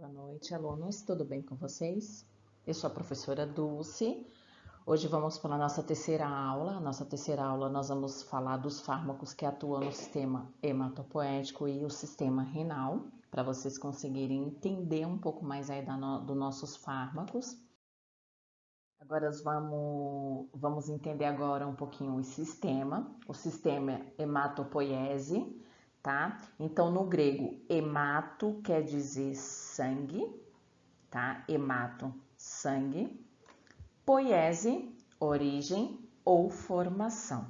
Boa noite, alunos. Tudo bem com vocês? Eu sou a professora Dulce. Hoje vamos para a nossa terceira aula. A nossa terceira aula nós vamos falar dos fármacos que atuam no sistema hematopoético e o sistema renal, para vocês conseguirem entender um pouco mais aí dos nossos fármacos. Agora vamos entender agora um pouquinho o sistema hematopoiese, tá? Então, no grego, hemato quer dizer sangue, tá? Hemato, sangue. Poiese, origem ou formação,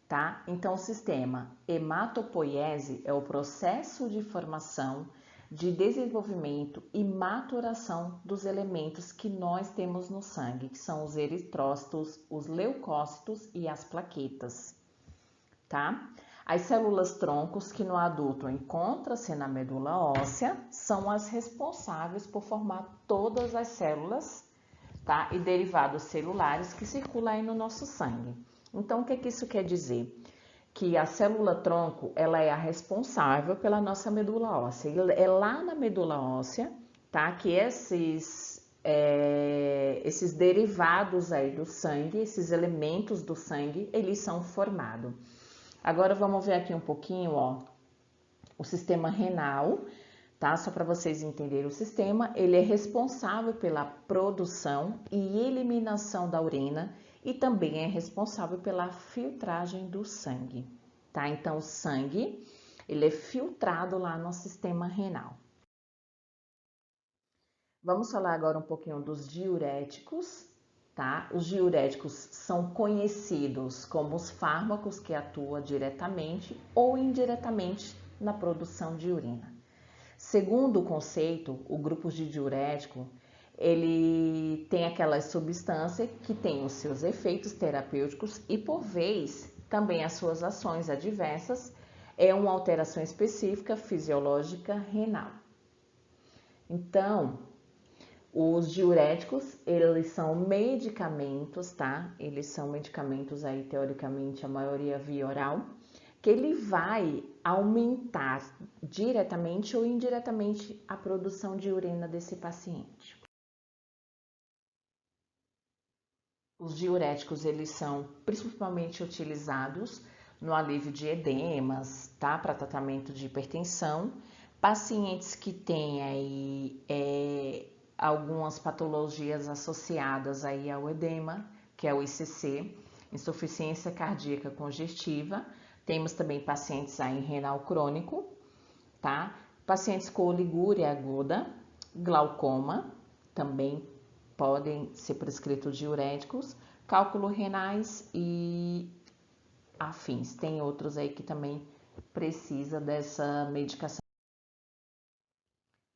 tá? Então, o sistema hematopoiese é o processo de formação, de desenvolvimento e maturação dos elementos que nós temos no sangue, que são os eritrócitos, os leucócitos e as plaquetas, tá? As células troncos, que no adulto encontram-se na medula óssea, são as responsáveis por formar todas as células, tá? E derivados celulares que circulam aí no nosso sangue. Então, o que isso quer dizer? Que a célula tronco, ela é a responsável pela nossa medula óssea. É lá na medula óssea, tá? Que esses derivados aí do sangue, esses elementos do sangue, eles são formados. Agora vamos ver aqui um pouquinho, ó, o sistema renal, tá? Só para vocês entenderem o sistema, ele é responsável pela produção e eliminação da urina e também é responsável pela filtragem do sangue, tá? Então, o sangue, ele é filtrado lá no sistema renal. Vamos falar agora um pouquinho dos diuréticos, tá? Os diuréticos são conhecidos como os fármacos que atuam diretamente ou indiretamente na produção de urina. Segundo o conceito, o grupo de diurético, ele tem aquela substância que tem os seus efeitos terapêuticos e, por vez, também as suas ações adversas, é uma alteração específica fisiológica renal. Então, os diuréticos, eles são medicamentos, tá? Eles são medicamentos aí, teoricamente, a maioria via oral, que ele vai aumentar diretamente ou indiretamente a produção de urina desse paciente. Os diuréticos, eles são principalmente utilizados no alívio de edemas, tá? Para tratamento de hipertensão. Pacientes que têm aí algumas patologias associadas aí ao edema, que é o ICC, insuficiência cardíaca congestiva. Temos também pacientes aí em renal crônico, tá? Pacientes com oligúria aguda, glaucoma, também podem ser prescritos diuréticos, cálculo renais e afins. Tem outros aí que também precisa dessa medicação.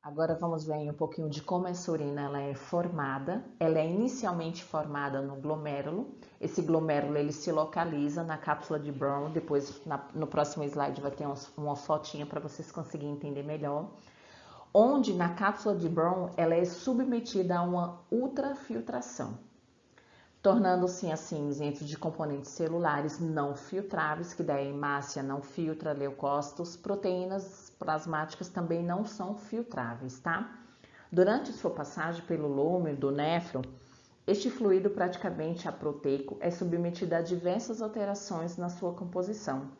Agora vamos ver um pouquinho de como essa urina ela é formada. Ela é inicialmente formada no glomérulo. Esse glomérulo ele se localiza na cápsula de Brown. Depois no próximo slide vai ter uma fotinha para vocês conseguirem entender melhor. Onde na cápsula de Brown ela é submetida a uma ultrafiltração, tornando-se assim isento de componentes celulares não filtráveis, que daí hemácia não filtra, leucócitos, proteínas plasmáticas também não são filtráveis, tá? Durante sua passagem pelo lúmen do néfron, este fluido praticamente aproteico é submetido a diversas alterações na sua composição.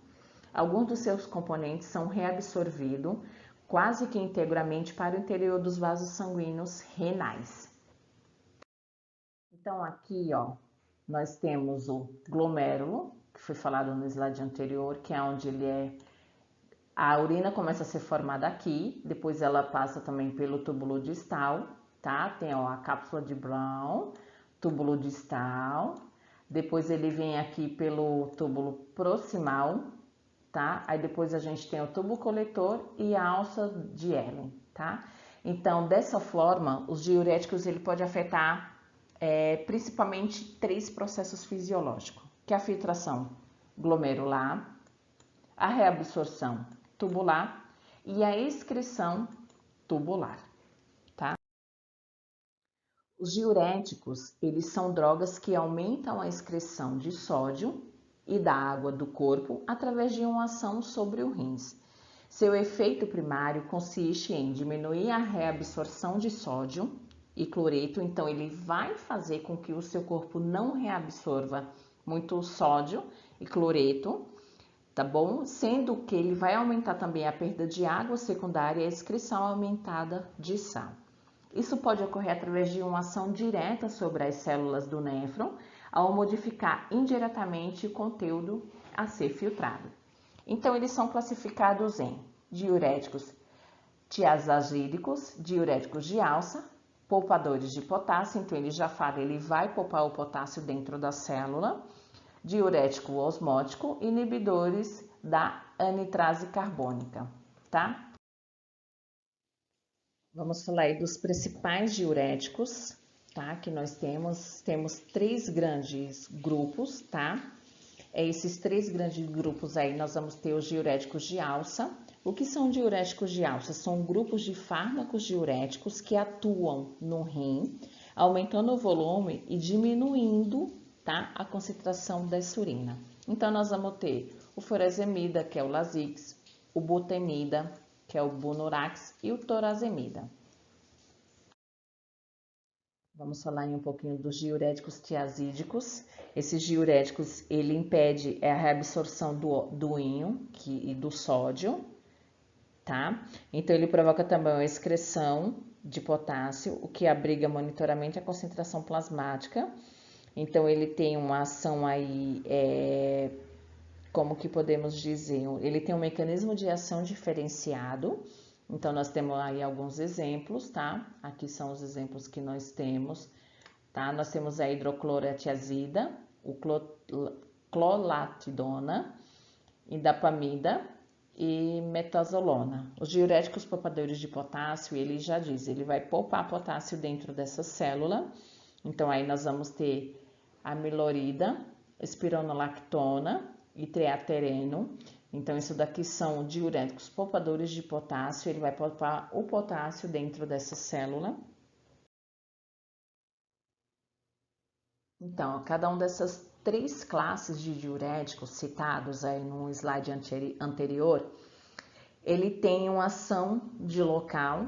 Alguns dos seus componentes são reabsorvidos quase que integralmente para o interior dos vasos sanguíneos renais. Então, aqui, ó, nós temos o glomérulo, que foi falado no slide anterior, que é onde a urina começa a ser formada aqui, depois ela passa também pelo túbulo distal, tá? Tem, ó, a cápsula de Brown, túbulo distal, depois ele vem aqui pelo túbulo proximal, tá? Aí depois a gente tem o tubo coletor e a alça de Ellen, tá? Então, dessa forma, os diuréticos ele pode afetar principalmente 3 processos fisiológicos, que é a filtração glomerular, a reabsorção tubular e a excreção tubular, tá? Os diuréticos, eles são drogas que aumentam a excreção de sódio e da água do corpo através de uma ação sobre o rins. Seu efeito primário consiste em diminuir a reabsorção de sódio e cloreto, então ele vai fazer com que o seu corpo não reabsorva muito sódio e cloreto, tá bom? Sendo que ele vai aumentar também a perda de água secundária e a excreção aumentada de sal. Isso pode ocorrer através de uma ação direta sobre as células do néfron, ao modificar indiretamente o conteúdo a ser filtrado. Então, eles são classificados em diuréticos tiazagídicos, diuréticos de alça, poupadores de potássio, então ele já fala, ele vai poupar o potássio dentro da célula, diurético osmótico, inibidores da anitrase carbônica, tá? Vamos falar aí dos principais diuréticos, tá? Que nós temos três grandes grupos, tá? Esses três grandes grupos aí, nós vamos ter os diuréticos de alça. O que são diuréticos de alça? São grupos de fármacos diuréticos que atuam no rim, aumentando o volume e diminuindo, tá, a concentração dessa urina. Então, nós vamos ter o furosemida, que é o Lasix, o butemida, que é o Bunurax, e o torazemida. Vamos falar aí um pouquinho dos diuréticos tiazídicos. Esses diuréticos, ele impede a reabsorção do íon e do sódio, tá? Então, ele provoca também a excreção de potássio, o que abriga monitoramento a concentração plasmática. Então, ele tem uma ação aí, como que podemos dizer? Ele tem um mecanismo de ação diferenciado. Então, nós temos aí alguns exemplos, tá? Aqui são os exemplos que nós temos, tá? Nós temos a hidroclorotiazida, o clolatidona, indapamida e metazolona. Os diuréticos poupadores de potássio, ele já diz, ele vai poupar potássio dentro dessa célula. Então, aí nós vamos ter amilorida, espironolactona e triatereno. Então, isso daqui são diuréticos poupadores de potássio, ele vai poupar o potássio dentro dessa célula. Então, cada uma dessas três classes de diuréticos citados aí no slide anterior, ele tem uma ação de local,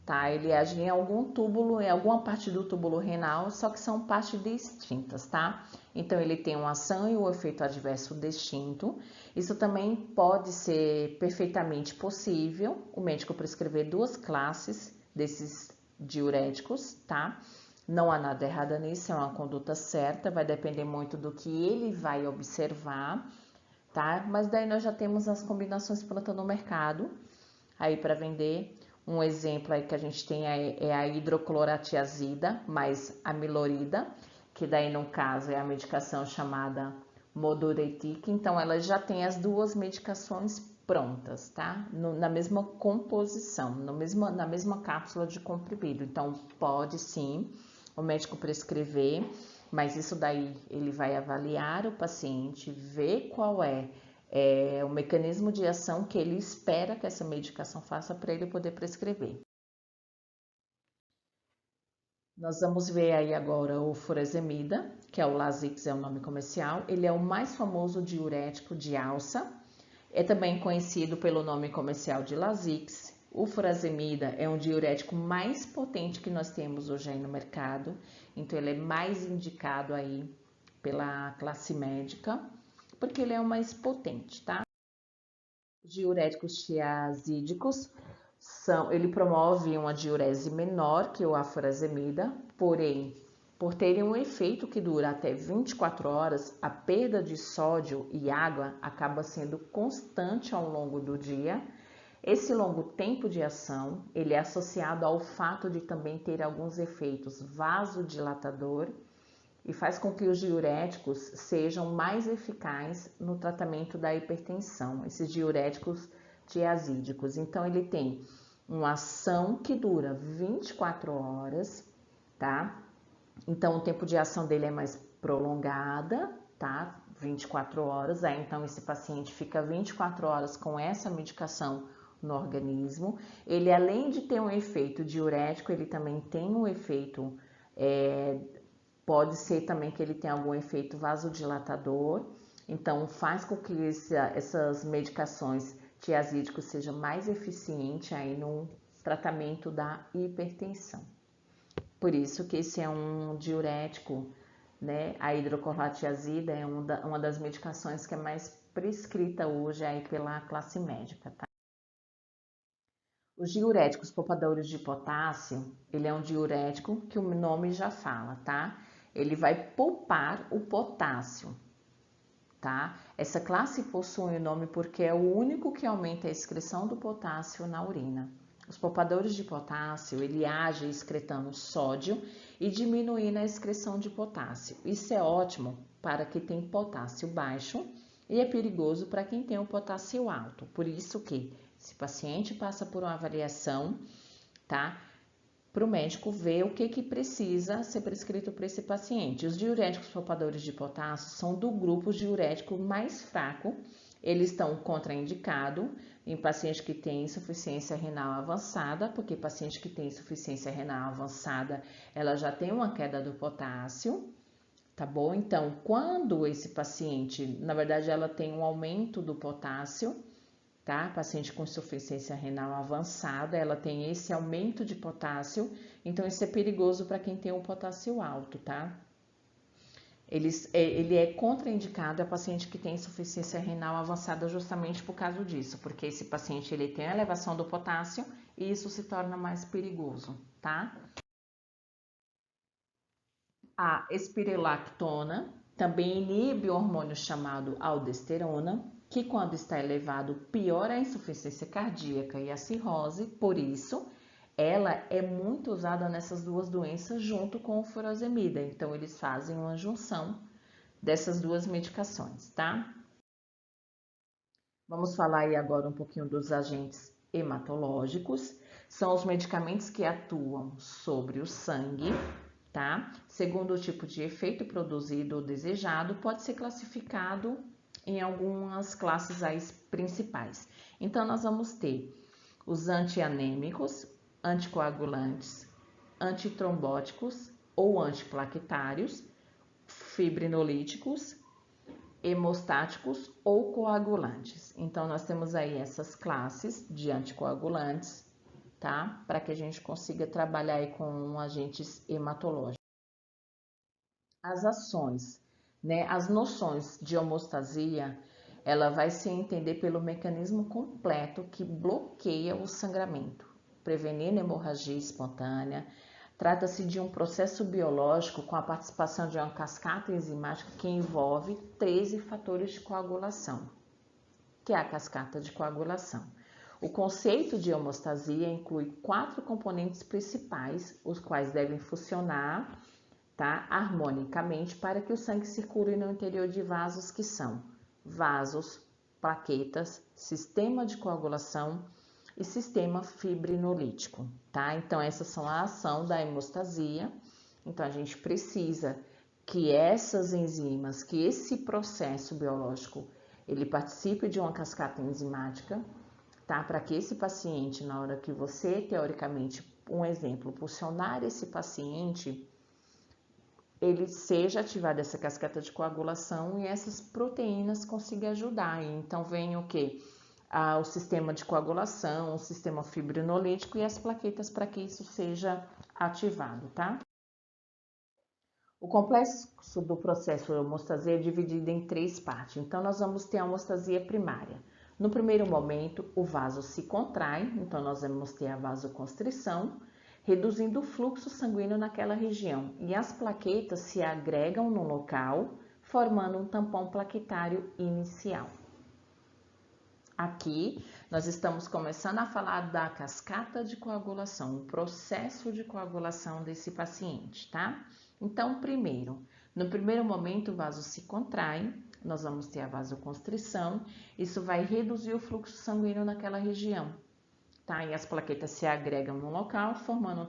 tá? Ele age em algum túbulo, em alguma parte do túbulo renal, só que são partes distintas, tá? Então, ele tem uma ação e o efeito adverso distinto. Isso também pode ser perfeitamente possível o médico prescrever duas classes desses diuréticos, tá? Não há nada errado nisso, é uma conduta certa, vai depender muito do que ele vai observar, tá? Mas daí nós já temos as combinações prontas no mercado, aí para vender. Um exemplo aí que a gente tem é a hidroclorotiazida mais amilorida, que daí no caso é a medicação chamada Moduretic, então ela já tem as duas medicações prontas, tá? Na mesma composição, na mesma cápsula de comprimido, então pode sim o médico prescrever, mas isso daí ele vai avaliar o paciente, ver qual é o mecanismo de ação que ele espera que essa medicação faça para ele poder prescrever. Nós vamos ver aí agora o furosemida, que é o Lasix, é o nome comercial. Ele é o mais famoso diurético de alça. É também conhecido pelo nome comercial de Lasix. O furosemida é um diurético mais potente que nós temos hoje aí no mercado. Então, ele é mais indicado aí pela classe médica, porque ele é o mais potente, tá? Os diuréticos tiazídicos ele promove uma diurese menor que o furosemida, porém, por terem um efeito que dura até 24 horas, a perda de sódio e água acaba sendo constante ao longo do dia. Esse longo tempo de ação, ele é associado ao fato de também ter alguns efeitos vasodilatador e faz com que os diuréticos sejam mais eficazes no tratamento da hipertensão, esses diuréticos tiazídicos. Então, ele tem uma ação que dura 24 horas, tá? Então, o tempo de ação dele é mais prolongada, tá? 24 horas, aí então esse paciente fica 24 horas com essa medicação no organismo. Ele, além de ter um efeito diurético, ele também tem um efeito, pode ser também que ele tenha algum efeito vasodilatador, então faz com que essas medicações tiazídico seja mais eficiente aí no tratamento da hipertensão. Por isso que esse é um diurético, né? A hidroclorotiazida é uma das medicações que é mais prescrita hoje aí pela classe médica, tá? Os diuréticos poupadores de potássio, ele é um diurético que o nome já fala, tá? Ele vai poupar o potássio, tá? Essa classe possui o nome porque é o único que aumenta a excreção do potássio na urina. Os poupadores de potássio, ele age excretando sódio e diminuindo a excreção de potássio. Isso é ótimo para quem tem potássio baixo e é perigoso para quem tem o potássio alto. Por isso que, se o paciente passa por uma avaliação, tá? Para o médico ver o que precisa ser prescrito para esse paciente. Os diuréticos poupadores de potássio são do grupo diurético mais fraco. Eles estão contraindicados em paciente que tem insuficiência renal avançada, porque paciente que tem insuficiência renal avançada, ela já tem uma queda do potássio, tá bom? Então, quando esse paciente, na verdade, ela tem um aumento do potássio, tá? Paciente com insuficiência renal avançada, ela tem esse aumento de potássio, então isso é perigoso para quem tem o potássio alto, tá? Ele é contraindicado a paciente que tem insuficiência renal avançada justamente por causa disso, porque esse paciente ele tem a elevação do potássio e isso se torna mais perigoso, tá? A espirelactona também inibe o hormônio chamado aldosterona, que quando está elevado piora a insuficiência cardíaca e a cirrose, por isso ela é muito usada nessas duas doenças junto com o furosemida, então eles fazem uma junção dessas duas medicações, tá? Vamos falar aí agora um pouquinho dos agentes hematológicos, são os medicamentos que atuam sobre o sangue, tá? Segundo o tipo de efeito produzido ou desejado, pode ser classificado em algumas classes aí principais. Então, nós vamos ter os antianêmicos, anticoagulantes, antitrombóticos ou antiplaquetários, fibrinolíticos, hemostáticos ou coagulantes. Então, nós temos aí essas classes de anticoagulantes, tá? Para que a gente consiga trabalhar aí com agentes hematológicos. As ações, né? As noções de homeostasia, ela vai se entender pelo mecanismo completo que bloqueia o sangramento, prevenindo hemorragia espontânea. Trata-se de um processo biológico com a participação de uma cascata enzimática que envolve 13 fatores de coagulação, que é a cascata de coagulação. O conceito de homeostasia inclui 4 componentes principais, os quais devem funcionar, tá, harmonicamente para que o sangue circule no interior de vasos que são vasos, plaquetas, sistema de coagulação e sistema fibrinolítico, tá? Então, essas são a ação da hemostasia. Então, a gente precisa que essas enzimas, que esse processo biológico, ele participe de uma cascata enzimática, tá? Para que esse paciente, na hora que você, teoricamente, um exemplo, pulsionar esse paciente, ele seja ativado essa cascata de coagulação e essas proteínas consigam ajudar. Então, vem o quê? O sistema de coagulação, o sistema fibrinolítico e as plaquetas para que isso seja ativado, tá? O complexo do processo de hemostasia é dividido em 3 partes. Então, nós vamos ter a hemostasia primária. No primeiro momento, o vaso se contrai, então nós vamos ter a vasoconstrição, reduzindo o fluxo sanguíneo naquela região. E as plaquetas se agregam no local, formando um tampão plaquetário inicial. Aqui, nós estamos começando a falar da cascata de coagulação, o processo de coagulação desse paciente, tá? Então, no primeiro momento, o vaso se contrai, nós vamos ter a vasoconstrição, isso vai reduzir o fluxo sanguíneo naquela região, tá? E as plaquetas se agregam no local, formando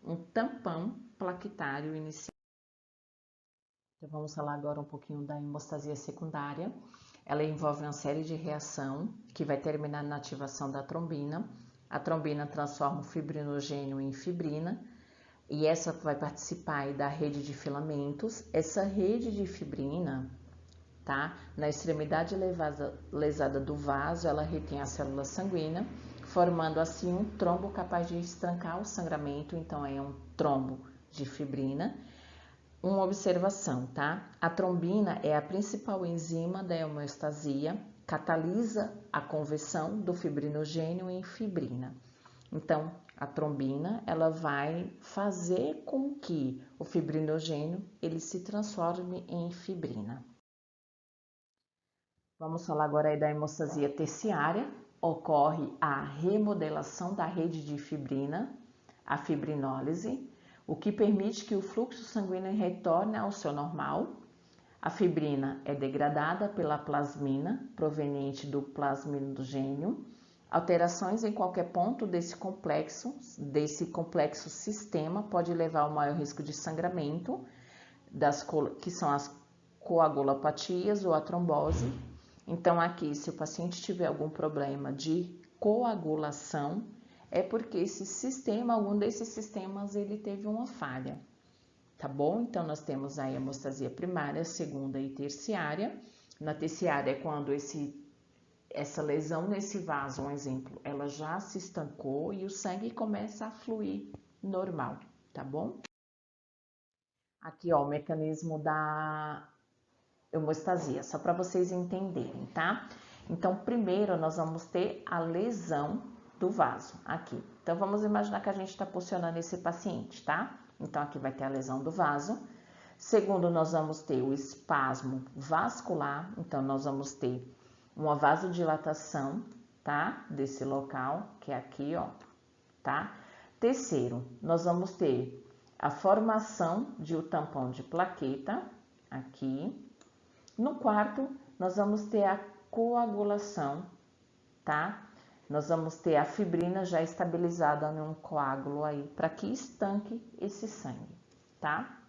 um tampão plaquetário inicial. Então, vamos falar agora um pouquinho da hemostasia secundária. Ela envolve uma série de reação que vai terminar na ativação da trombina. A trombina transforma o fibrinogênio em fibrina e essa vai participar aí da rede de filamentos. Essa rede de fibrina, tá? Na extremidade lesada do vaso, ela retém a célula sanguínea, formando assim um trombo capaz de estrancar o sangramento, então é um trombo de fibrina. Uma observação, tá? A trombina é a principal enzima da hemostasia, catalisa a conversão do fibrinogênio em fibrina. Então, a trombina, ela vai fazer com que o fibrinogênio ele se transforme em fibrina. Vamos falar agora aí da hemostasia terciária. Ocorre a remodelação da rede de fibrina, a fibrinólise, o que permite que o fluxo sanguíneo retorne ao seu normal. A fibrina é degradada pela plasmina, proveniente do plasminogênio. Alterações em qualquer ponto desse complexo sistema pode levar ao maior risco de sangramento, que são as coagulopatias ou a trombose. Então, aqui, se o paciente tiver algum problema de coagulação, é porque algum desses sistemas, ele teve uma falha, tá bom? Então, nós temos a hemostasia primária, segunda e terciária. Na terciária é quando essa lesão nesse vaso, um exemplo, ela já se estancou e o sangue começa a fluir normal, tá bom? Aqui, ó, o mecanismo da hemostasia, só para vocês entenderem, tá? Então, primeiro nós vamos ter a lesão do vaso, aqui. Então, vamos imaginar que a gente está posicionando esse paciente, tá? Então, aqui vai ter a lesão do vaso. Segundo, nós vamos ter o espasmo vascular, então nós vamos ter uma vasodilatação, tá? Desse local, que é aqui, ó, tá? Terceiro, nós vamos ter a formação de um tampão de plaqueta, aqui. No quarto, nós vamos ter a coagulação, tá? Nós vamos ter a fibrina já estabilizada num coágulo aí, para que estanque esse sangue, tá?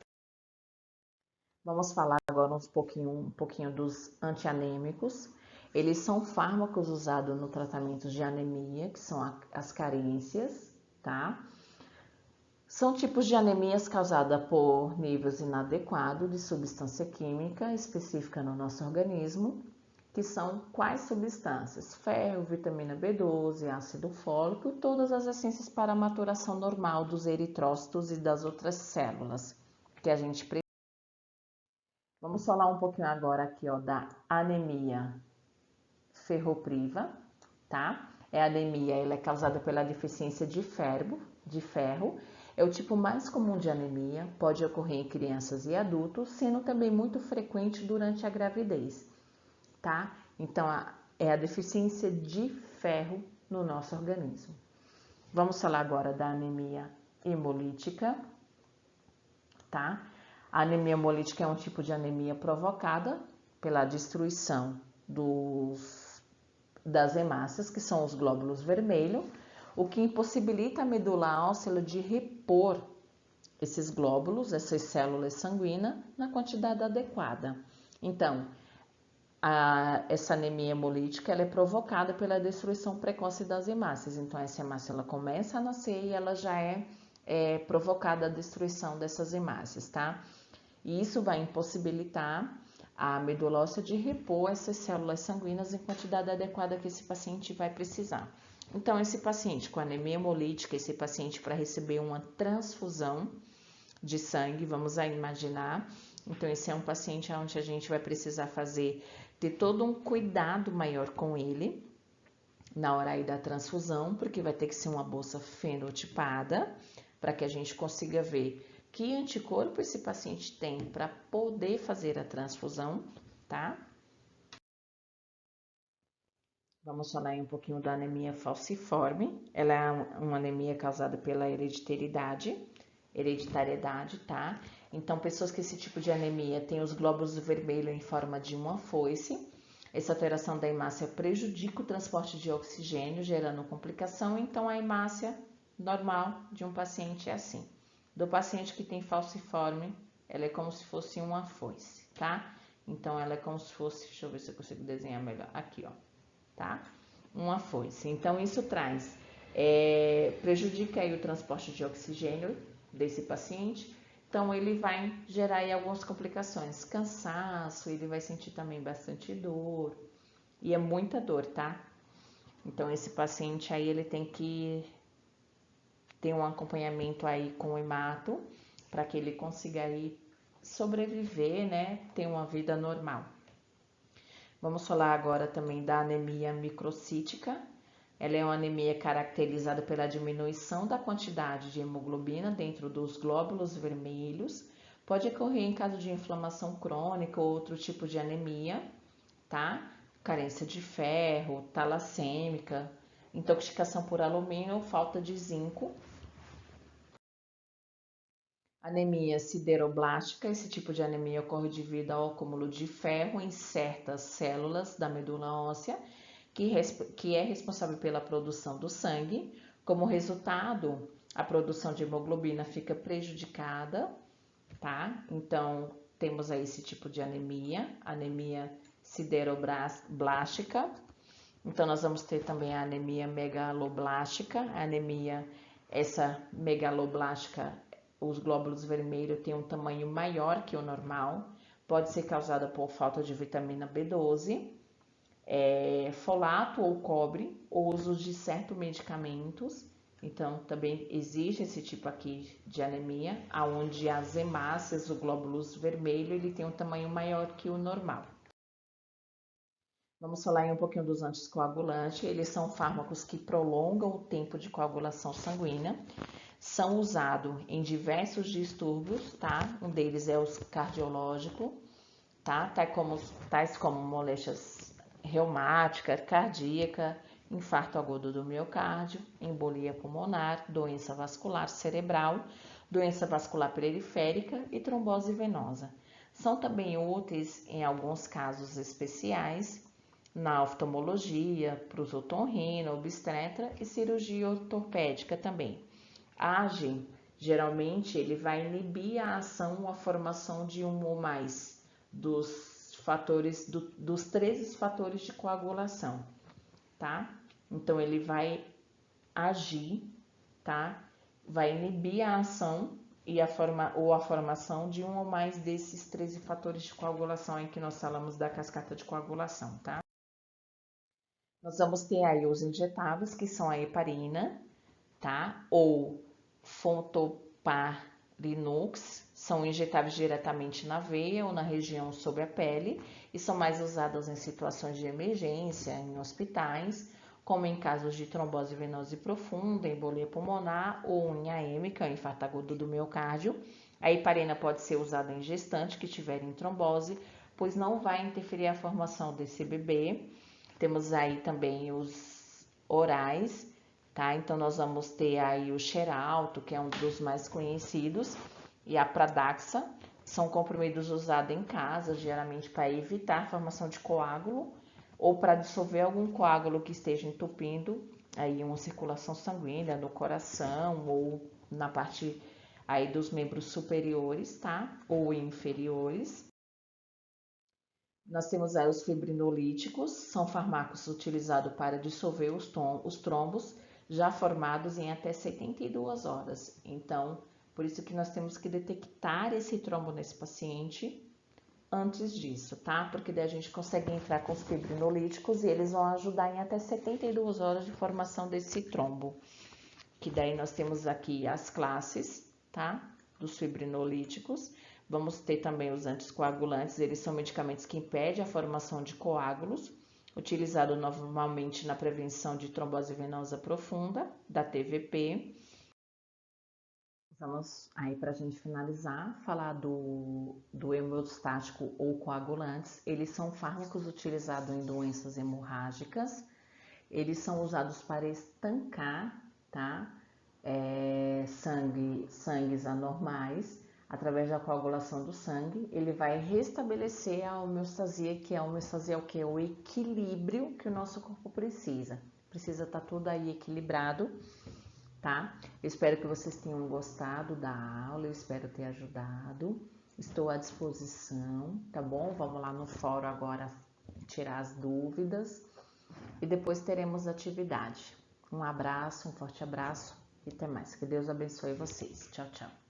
Vamos falar agora um pouquinho dos antianêmicos. Eles são fármacos usados no tratamento de anemia, que são as carências, tá? São tipos de anemias causadas por níveis inadequados de substância química específica no nosso organismo, que são quais substâncias? Ferro, vitamina B12, ácido fólico e todas as essências para a maturação normal dos eritrócitos e das outras células que a gente precisa. Vamos falar um pouquinho agora aqui, ó, da anemia ferropriva, tá? A anemia, ela é causada pela deficiência de ferro. É o tipo mais comum de anemia, pode ocorrer em crianças e adultos, sendo também muito frequente durante a gravidez, tá? Então, é a deficiência de ferro no nosso organismo. Vamos falar agora da anemia hemolítica, tá? A anemia hemolítica é um tipo de anemia provocada pela destruição das hemácias, que são os glóbulos vermelhos, o que impossibilita a medula óssea de repor esses glóbulos, essas células sanguíneas, na quantidade adequada. Então, essa anemia hemolítica ela é provocada pela destruição precoce das hemácias. Então, essa hemácia ela começa a nascer e ela já é provocada a destruição dessas hemácias, tá? E isso vai impossibilitar a medula óssea de repor essas células sanguíneas em quantidade adequada que esse paciente vai precisar. Então, esse paciente com anemia hemolítica, esse paciente para receber uma transfusão de sangue, vamos imaginar. Então, esse é um paciente onde a gente vai precisar ter todo um cuidado maior com ele na hora aí da transfusão, porque vai ter que ser uma bolsa fenotipada para que a gente consiga ver que anticorpo esse paciente tem para poder fazer a transfusão, tá? Vamos falar aí um pouquinho da anemia falciforme. Ela é uma anemia causada pela hereditariedade, tá? Então, pessoas com esse tipo de anemia têm os glóbulos vermelhos em forma de uma foice. Essa alteração da hemácia prejudica o transporte de oxigênio, gerando complicação. Então, a hemácia normal de um paciente é assim. Do paciente que tem falciforme, ela é como se fosse uma foice, tá? Então, ela é como se fosse, deixa eu ver se eu consigo desenhar melhor, aqui, ó, tá? Uma foice. Então, isso prejudica aí o transporte de oxigênio desse paciente, Então, ele vai gerar aí algumas complicações, cansaço, ele vai sentir também bastante dor, e é muita dor, tá? Então, esse paciente aí, ele tem que ter um acompanhamento aí com o hemato, para que ele consiga aí sobreviver, né? Ter uma vida normal. Vamos falar agora também da anemia microcítica. Ela é uma anemia caracterizada pela diminuição da quantidade de hemoglobina dentro dos glóbulos vermelhos. Pode ocorrer em caso de inflamação crônica ou outro tipo de anemia, tá? Carência de ferro, talassêmica, intoxicação por alumínio ou falta de zinco. Anemia sideroblástica, esse tipo de anemia ocorre devido ao acúmulo de ferro em certas células da medula óssea, que é responsável pela produção do sangue. Como resultado, a produção de hemoglobina fica prejudicada, tá? Então, temos aí esse tipo de anemia sideroblástica. Então, nós vamos ter também a anemia megaloblástica, essa megaloblástica, os glóbulos vermelhos têm um tamanho maior que o normal, pode ser causada por falta de vitamina B12, folato ou cobre, ou uso de certos medicamentos. Então, também existe esse tipo aqui de anemia, onde as hemácias, o glóbulos vermelho, ele tem um tamanho maior que o normal. Vamos falar aí um pouquinho dos anticoagulantes. Eles são fármacos que prolongam o tempo de coagulação sanguínea. São usados em diversos distúrbios, tá? Um deles é o cardiológico, tá? Tais como moléstias reumática, cardíaca, infarto agudo do miocárdio, embolia pulmonar, doença vascular cerebral, doença vascular periférica e trombose venosa. São também úteis em alguns casos especiais, na oftalmologia, para os otorrino, obstetra e cirurgia ortopédica também. Age, geralmente, ele vai inibir a ação ou a formação de um ou mais dos fatores, dos 13 fatores de coagulação, tá? Então, ele vai agir, tá? Vai inibir a ação ou a formação de um ou mais desses 13 fatores de coagulação em que nós falamos da cascata de coagulação, tá? Nós vamos ter aí os injetáveis, que são a heparina, tá? Ou fontoparinux, são injetáveis diretamente na veia ou na região sob a pele e são mais usados em situações de emergência, em hospitais, como em casos de trombose venosa profunda, embolia pulmonar ou em AM, que é o infarto agudo do miocárdio. A heparina pode ser usada em gestante que tiverem trombose, pois não vai interferir a formação desse bebê. Temos aí também os orais, tá? Então, nós vamos ter aí o Xeralto, que é um dos mais conhecidos, e a Pradaxa. São comprimidos usados em casa, geralmente para evitar a formação de coágulo ou para dissolver algum coágulo que esteja entupindo aí uma circulação sanguínea no coração ou na parte aí dos membros superiores, tá? Ou inferiores. Nós temos aí os fibrinolíticos, são fármacos utilizados para dissolver os trombos já formados em até 72 horas. Então, por isso que nós temos que detectar esse trombo nesse paciente antes disso, tá? Porque daí a gente consegue entrar com os fibrinolíticos e eles vão ajudar em até 72 horas de formação desse trombo. Que daí nós temos aqui as classes, tá? Dos fibrinolíticos. Vamos ter também os anticoagulantes, eles são medicamentos que impedem a formação de coágulos, utilizado normalmente na prevenção de trombose venosa profunda, da TVP. Vamos aí para a gente finalizar, falar do hemostático ou coagulantes. Eles são fármacos utilizados em doenças hemorrágicas. Eles são usados para estancar, tá? Sangues anormais, através da coagulação do sangue, ele vai restabelecer a homeostasia, que é a homeostasia é o que? O equilíbrio que o nosso corpo precisa. Precisa estar tudo aí equilibrado, tá? Eu espero que vocês tenham gostado da aula, eu espero ter ajudado. Estou à disposição, tá bom? Vamos lá no fórum agora tirar as dúvidas e depois teremos atividade. Um abraço, um forte abraço e até mais. Que Deus abençoe vocês. Tchau, tchau.